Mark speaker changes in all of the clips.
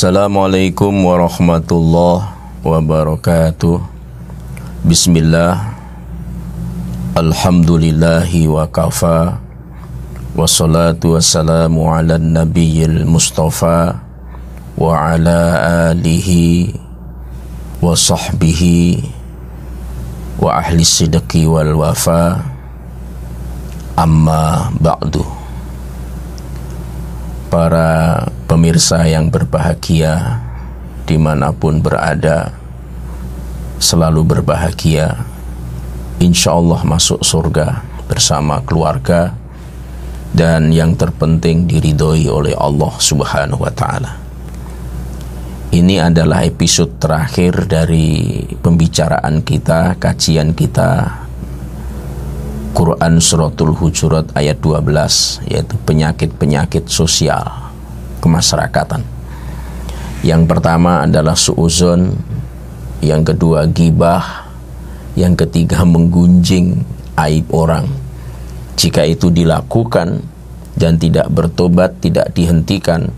Speaker 1: Assalamualaikum warahmatullahi wabarakatuh. Bismillah. Alhamdulillahi wa kafa. Wassalatu wassalamu ala nabiyil mustafa wa ala alihi wa sahbihi wa ahli sidqi wal wafa. Amma ba'du. Para pemirsa yang berbahagia dimanapun berada, selalu berbahagia, insya Allah masuk surga bersama keluarga, dan yang terpenting diridhoi oleh Allah Subhanahu wa Ta'ala. Ini adalah episode terakhir dari pembicaraan kita, kajian kita Quran Suratul Hujurat ayat 12, yaitu penyakit-penyakit sosial kemasyarakatan. Yang pertama adalah suuzon, yang kedua gibah, yang ketiga menggunjing aib orang. Jika itu dilakukan dan tidak bertobat, tidak dihentikan,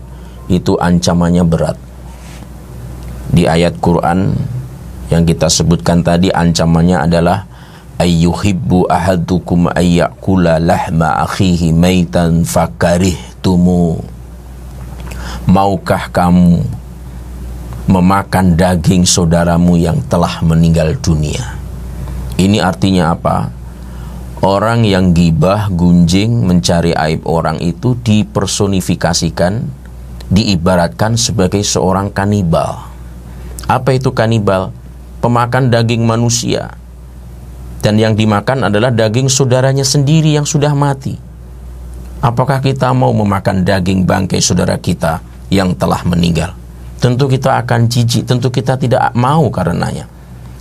Speaker 1: itu ancamannya berat. Di ayat Quran yang kita sebutkan tadi, ancamannya adalah ayyuhibbu ahadukum ayyakula lahma akhihi maitan fakarihtumu. Maukah kamu memakan daging saudaramu yang telah meninggal dunia? Ini artinya apa? Orang yang gibah, gunjing, mencari aib orang itu dipersonifikasikan, diibaratkan sebagai seorang kanibal. Apa itu kanibal? Pemakan daging manusia. Dan yang dimakan adalah daging saudaranya sendiri yang sudah mati. Apakah kita mau memakan daging bangkai saudara kita yang telah meninggal? Tentu kita akan jijik, tentu kita tidak mau karenanya.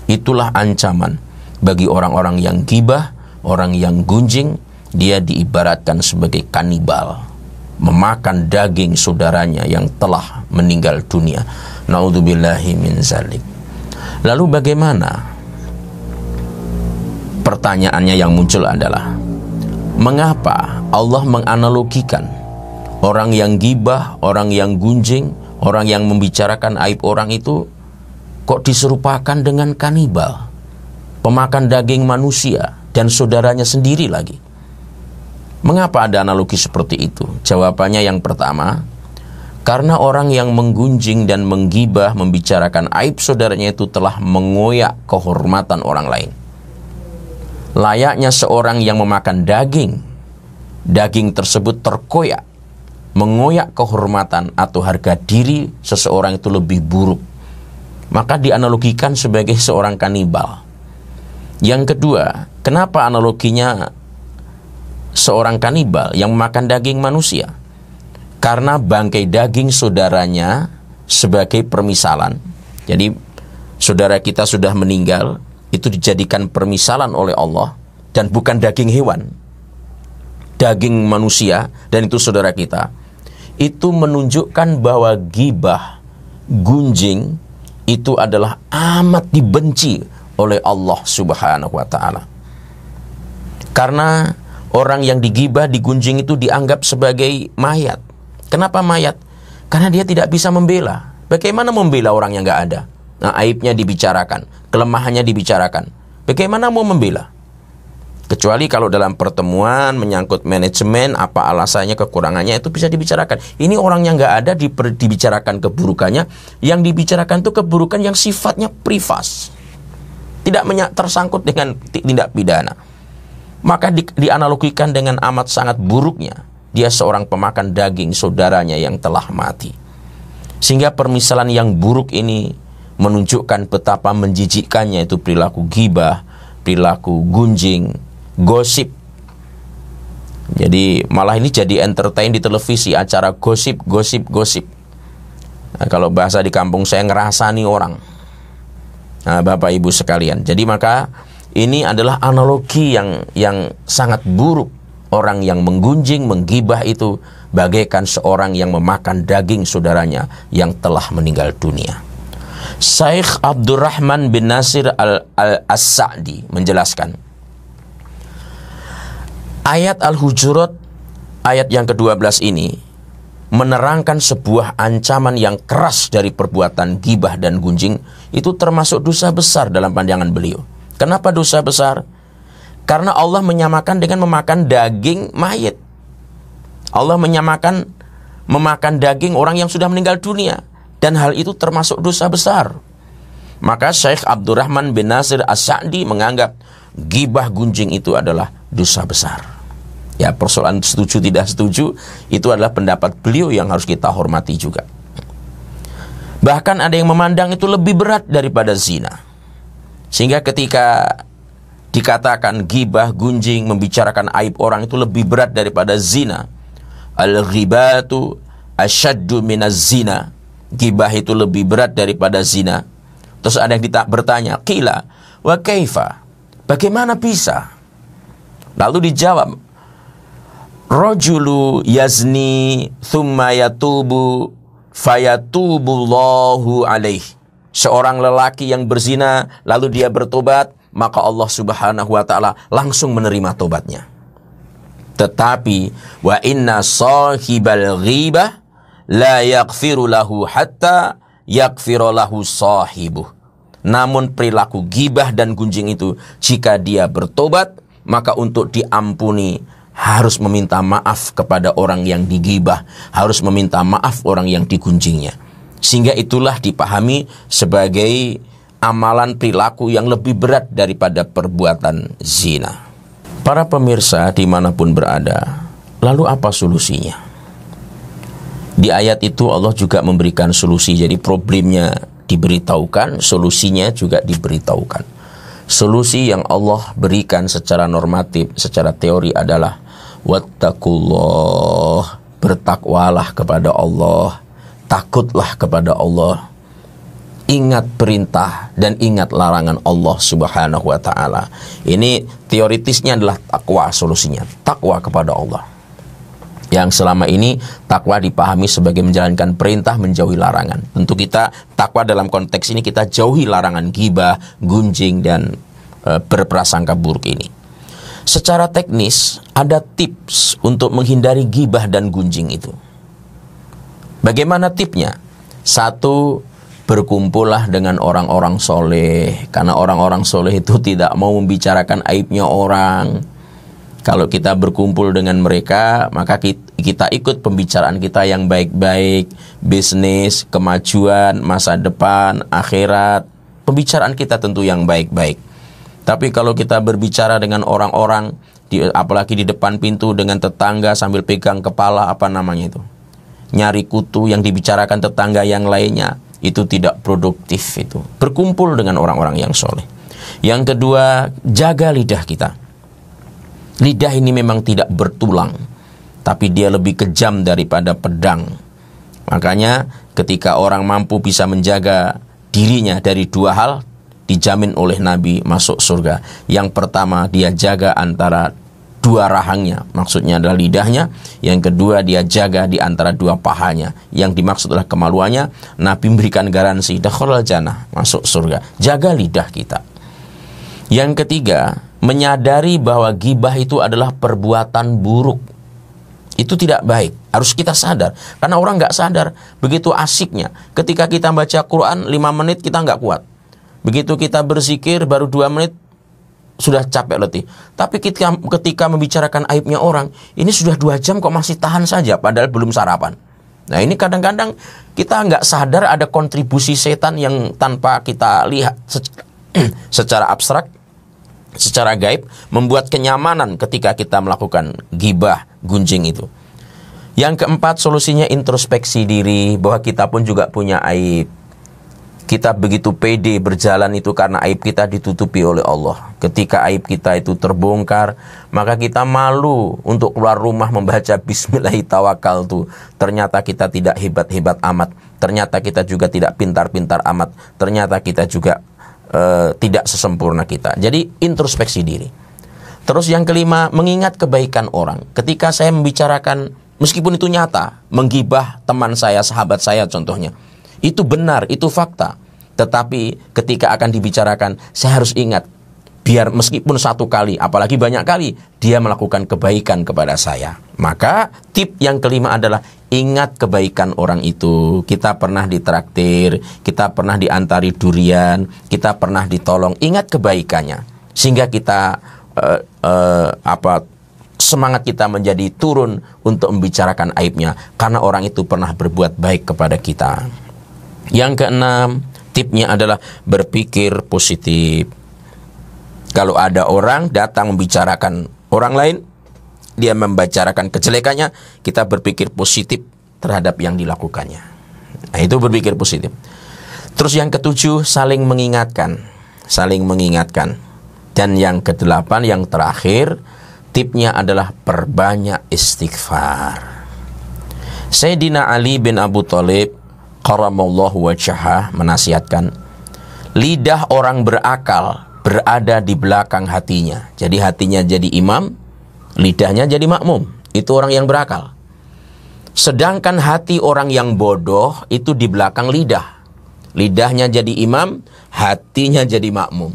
Speaker 1: Itulah ancaman bagi orang-orang yang gibah, orang yang gunjing. Dia diibaratkan sebagai kanibal, memakan daging saudaranya yang telah meninggal dunia. Naudzubillahi min zalik. Lalu bagaimana? Pertanyaannya yang muncul adalah, mengapa Allah menganalogikan orang yang gibah, orang yang gunjing, orang yang membicarakan aib orang itu kok diserupakan dengan kanibal, pemakan daging manusia dan saudaranya sendiri lagi? Mengapa ada analogi seperti itu? Jawabannya yang pertama, karena orang yang menggunjing dan menggibah, membicarakan aib saudaranya itu telah mengoyak kehormatan orang lain. Layaknya seorang yang memakan daging, daging tersebut terkoyak, mengoyak kehormatan atau harga diri seseorang itu lebih buruk. Maka dianalogikan sebagai seorang kanibal. Yang kedua, kenapa analoginya seorang kanibal yang memakan daging manusia? Karena bangkai daging saudaranya sebagai permisalan. Jadi saudara kita sudah meninggal, itu dijadikan permisalan oleh Allah, dan bukan daging hewan, daging manusia, dan itu saudara kita. Itu menunjukkan bahwa gibah, gunjing itu adalah amat dibenci oleh Allah Subhanahu wa Ta'ala. Karena orang yang digibah, digunjing itu dianggap sebagai mayat. Kenapa mayat? Karena dia tidak bisa membela. Bagaimana membela orang yang nggak ada? Nah, aibnya dibicarakan, kelemahannya dibicarakan. Bagaimana mau membela? Kecuali kalau dalam pertemuan menyangkut manajemen, apa alasannya, kekurangannya, itu bisa dibicarakan. Ini orang yang nggak ada dibicarakan keburukannya. Yang dibicarakan itu keburukan yang sifatnya privas, tidak tersangkut dengan tindak pidana. Maka dianalogikan dengan amat sangat buruknya. Dia seorang pemakan daging saudaranya yang telah mati. Sehingga permisalan yang buruk ini menunjukkan betapa menjijikkannya itu perilaku gibah, perilaku gunjing, gosip. Jadi malah ini jadi entertain di televisi, acara gosip. Nah, kalau bahasa di kampung saya, ngerasani orang. Nah, Bapak Ibu sekalian, jadi maka ini adalah analogi yang sangat buruk. Orang yang menggunjing, menggibah itu bagaikan seorang yang memakan daging saudaranya yang telah meninggal dunia. Syekh Abdurrahman bin Nasir As-Sa'di menjelaskan, ayat Al-Hujurat ayat yang ke-12 ini menerangkan sebuah ancaman yang keras dari perbuatan gibah dan gunjing, itu termasuk dosa besar dalam pandangan beliau. Kenapa dosa besar? Karena Allah menyamakan dengan memakan daging mayit. Allah menyamakan memakan daging orang yang sudah meninggal dunia, dan hal itu termasuk dosa besar. Maka Syekh Abdurrahman bin Nasir As-Sa'di menganggap gibah gunjing itu adalah dosa besar. Ya, persoalan setuju tidak setuju itu adalah pendapat beliau yang harus kita hormati juga. Bahkan ada yang memandang itu lebih berat daripada zina. Sehingga ketika dikatakan gibah, gunjing, membicarakan aib orang itu lebih berat daripada zina. Al-ghibatu asyaddu minaz zina. Gibah itu lebih berat daripada zina. Terus ada yang bertanya, qila wa kaifa? Bagaimana bisa? Lalu dijawab, rajulu yazni thumma yatubu fayatubullahu alaih. Seorang lelaki yang berzina lalu dia bertobat, maka Allah Subhanahu wa taala langsung menerima tobatnya. Tetapi wa inna sahibal ghibah la yaghfiru lahu hatta yaghfira lahu sahibuh. Namun perilaku gibah dan gunjing itu, jika dia bertobat, maka untuk diampuni harus meminta maaf kepada orang yang digibah, harus meminta maaf orang yang digunjingnya. Sehingga itulah dipahami sebagai amalan perilaku yang lebih berat daripada perbuatan zina. Para pemirsa dimanapun berada, lalu apa solusinya? Di ayat itu Allah juga memberikan solusi. Jadi problemnya diberitahukan, solusinya juga diberitahukan. Solusi yang Allah berikan secara normatif, secara teori adalah wattaqullah, bertakwalah kepada Allah, takutlah kepada Allah, ingat perintah dan ingat larangan Allah Subhanahu wa taala. Ini teoritisnya adalah takwa, solusinya takwa kepada Allah. Yang selama ini takwa dipahami sebagai menjalankan perintah, menjauhi larangan. Tentu kita takwa dalam konteks ini kita jauhi larangan gibah, gunjing, dan berprasangka buruk ini. Secara teknis ada tips untuk menghindari gibah dan gunjing itu. Bagaimana tipsnya? Satu, berkumpullah dengan orang-orang soleh. Karena orang-orang soleh itu tidak mau membicarakan aibnya orang. Kalau kita berkumpul dengan mereka, maka kita ikut pembicaraan kita yang baik-baik, bisnis, kemajuan, masa depan, akhirat. Pembicaraan kita tentu yang baik-baik. Tapi kalau kita berbicara dengan orang-orang, apalagi di depan pintu dengan tetangga sambil pegang kepala, apa namanya itu? Nyari kutu yang dibicarakan tetangga yang lainnya, itu tidak produktif itu. Berkumpul dengan orang-orang yang soleh. Yang kedua, jaga lidah kita. Lidah ini memang tidak bertulang, tapi dia lebih kejam daripada pedang. Makanya ketika orang mampu bisa menjaga dirinya dari dua hal, dijamin oleh Nabi masuk surga. Yang pertama, dia jaga antara dua rahangnya, maksudnya adalah lidahnya. Yang kedua, dia jaga di antara dua pahanya, yang dimaksud adalah kemaluannya. Nabi memberikan garansi dakhalal jannah, masuk surga. Jaga lidah kita. Yang ketiga, menyadari bahwa gibah itu adalah perbuatan buruk. Itu tidak baik. Harus kita sadar. Karena orang nggak sadar. Begitu asiknya. Ketika kita baca Quran 5 menit kita nggak kuat. Begitu kita berzikir baru 2 menit sudah capek letih. Tapi ketika membicarakan aibnya orang, ini sudah 2 jam kok masih tahan saja padahal belum sarapan. Nah ini kadang-kadang kita nggak sadar ada kontribusi setan yang tanpa kita lihat secara abstrak, secara gaib, membuat kenyamanan ketika kita melakukan gibah, gunjing itu. Yang keempat, solusinya introspeksi diri, bahwa kita pun juga punya aib. Kita begitu pede berjalan itu karena aib kita ditutupi oleh Allah. Ketika aib kita itu terbongkar, maka kita malu untuk keluar rumah membaca Bismillahirrahmanirrahim. Ternyata kita tidak hebat-hebat amat. Ternyata kita juga tidak pintar-pintar amat. Ternyata kita juga tidak sesempurna kita. Jadi introspeksi diri. Terus yang kelima, mengingat kebaikan orang. Ketika saya membicarakan, meskipun itu nyata, menggibah teman saya, sahabat saya contohnya, itu benar, itu fakta. Tetapi ketika akan dibicarakan, saya harus ingat, biar meskipun 1 kali, apalagi banyak kali, dia melakukan kebaikan kepada saya. Maka tip yang kelima adalah ingat kebaikan orang itu. Kita pernah ditraktir, kita pernah diantari durian, kita pernah ditolong. Ingat kebaikannya, sehingga kita semangat kita menjadi turun untuk membicarakan aibnya, karena orang itu pernah berbuat baik kepada kita. Yang keenam, tipnya adalah berpikir positif. Kalau ada orang datang membicarakan orang lain, dia membicarakan kejelekannya, kita berpikir positif terhadap yang dilakukannya. Nah, itu berpikir positif. Terus yang ketujuh, saling mengingatkan. Saling mengingatkan. Dan yang kedelapan, yang terakhir, tipnya adalah perbanyak istighfar. Sayyidina Ali bin Abu Thalib karamallahu wajhah menasihatkan, lidah orang berakal berada di belakang hatinya. Jadi hatinya jadi imam, lidahnya jadi makmum. Itu orang yang berakal. Sedangkan hati orang yang bodoh itu di belakang lidah. Lidahnya jadi imam, hatinya jadi makmum.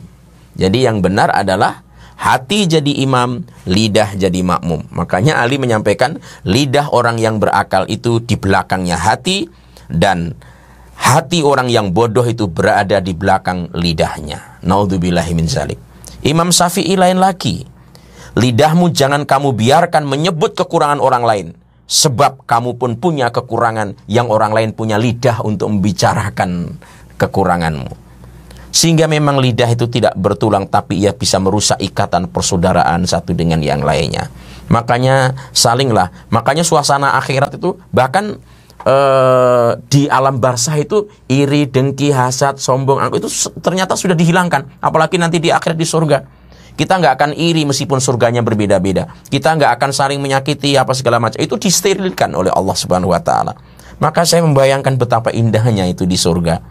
Speaker 1: Jadi yang benar adalah hati jadi imam, lidah jadi makmum. Makanya Ali menyampaikan, lidah orang yang berakal itu di belakangnya hati, dan hati orang yang bodoh itu berada di belakang lidahnya. Naudzubillahi min dzalik. Imam Syafi'i lain lagi. Lidahmu jangan kamu biarkan menyebut kekurangan orang lain, sebab kamu pun punya kekurangan yang orang lain punya lidah untuk membicarakan kekuranganmu. Sehingga memang lidah itu tidak bertulang, tapi ia bisa merusak ikatan persaudaraan satu dengan yang lainnya. Makanya salinglah. Makanya suasana akhirat itu bahkan di alam barzah itu iri, dengki, hasad, sombong, itu ternyata sudah dihilangkan. Apalagi nanti di akhirat di surga. Kita nggak akan iri meskipun surganya berbeda-beda. Kita nggak akan saling menyakiti apa segala macam. Itu disterilkan oleh Allah Subhanahu Wa Taala. Maka saya membayangkan betapa indahnya itu di surga.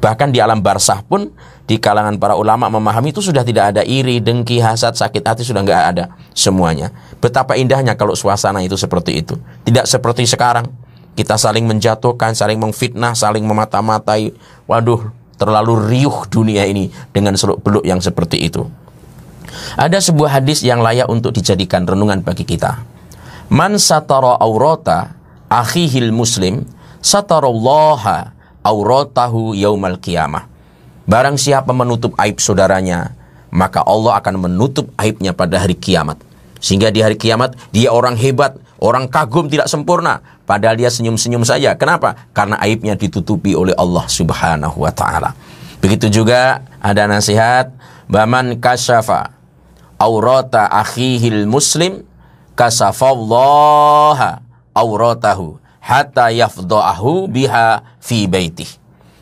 Speaker 1: Bahkan di alam barzah pun di kalangan para ulama memahami itu sudah tidak ada iri, dengki, hasad, sakit hati, sudah nggak ada semuanya. Betapa indahnya kalau suasana itu seperti itu. Tidak seperti sekarang. Kita saling menjatuhkan, saling memfitnah, saling memata-matai. Waduh, terlalu riuh dunia ini dengan seluk-beluk yang seperti itu. Ada sebuah hadis yang layak untuk dijadikan renungan bagi kita. Man satara aurata akhihil muslim satarallaha auratahu yaumal qiyamah. Barang siapa menutup aib saudaranya, maka Allah akan menutup aibnya pada hari kiamat. Sehingga di hari kiamat dia orang hebat, orang kagum tidak sempurna, padahal dia senyum-senyum saja. Kenapa? Karena aibnya ditutupi oleh Allah Subhanahu wa taala. Begitu juga ada nasihat, baman kasyafa aurata akhihil muslim kasafallaha auratahu hatta yafda'ahu biha fi baitih.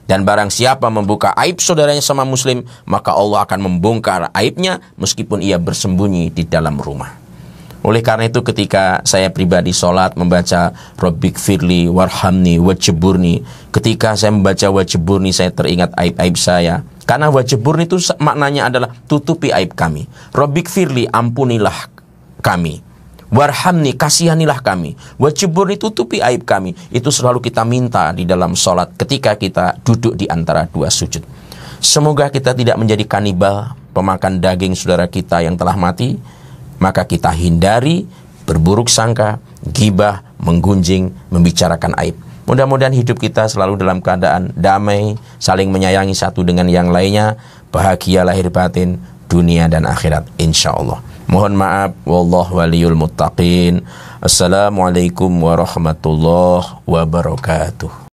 Speaker 1: Dan barang siapa membuka aib saudaranya sama muslim, maka Allah akan membongkar aibnya meskipun ia bersembunyi di dalam rumah. Oleh karena itu ketika saya pribadi sholat membaca Rabbighfirli warhamni wajburni, ketika saya membaca wajburni saya teringat aib-aib saya. Karena wajburni itu maknanya adalah tutupi aib kami. Rabbighfirli, ampunilah kami. Warhamni, kasihanilah kami. Wajburni, tutupi aib kami. Itu selalu kita minta di dalam sholat ketika kita duduk di antara dua sujud. Semoga kita tidak menjadi kanibal, pemakan daging saudara kita yang telah mati. Maka kita hindari berburuk sangka, gibah, menggunjing, membicarakan aib. Mudah-mudahan hidup kita selalu dalam keadaan damai, saling menyayangi satu dengan yang lainnya, bahagia lahir batin, dunia dan akhirat, insyaallah. Mohon maaf, wallahu waliyul muttaqin. Assalamualaikum warahmatullahi wabarakatuh.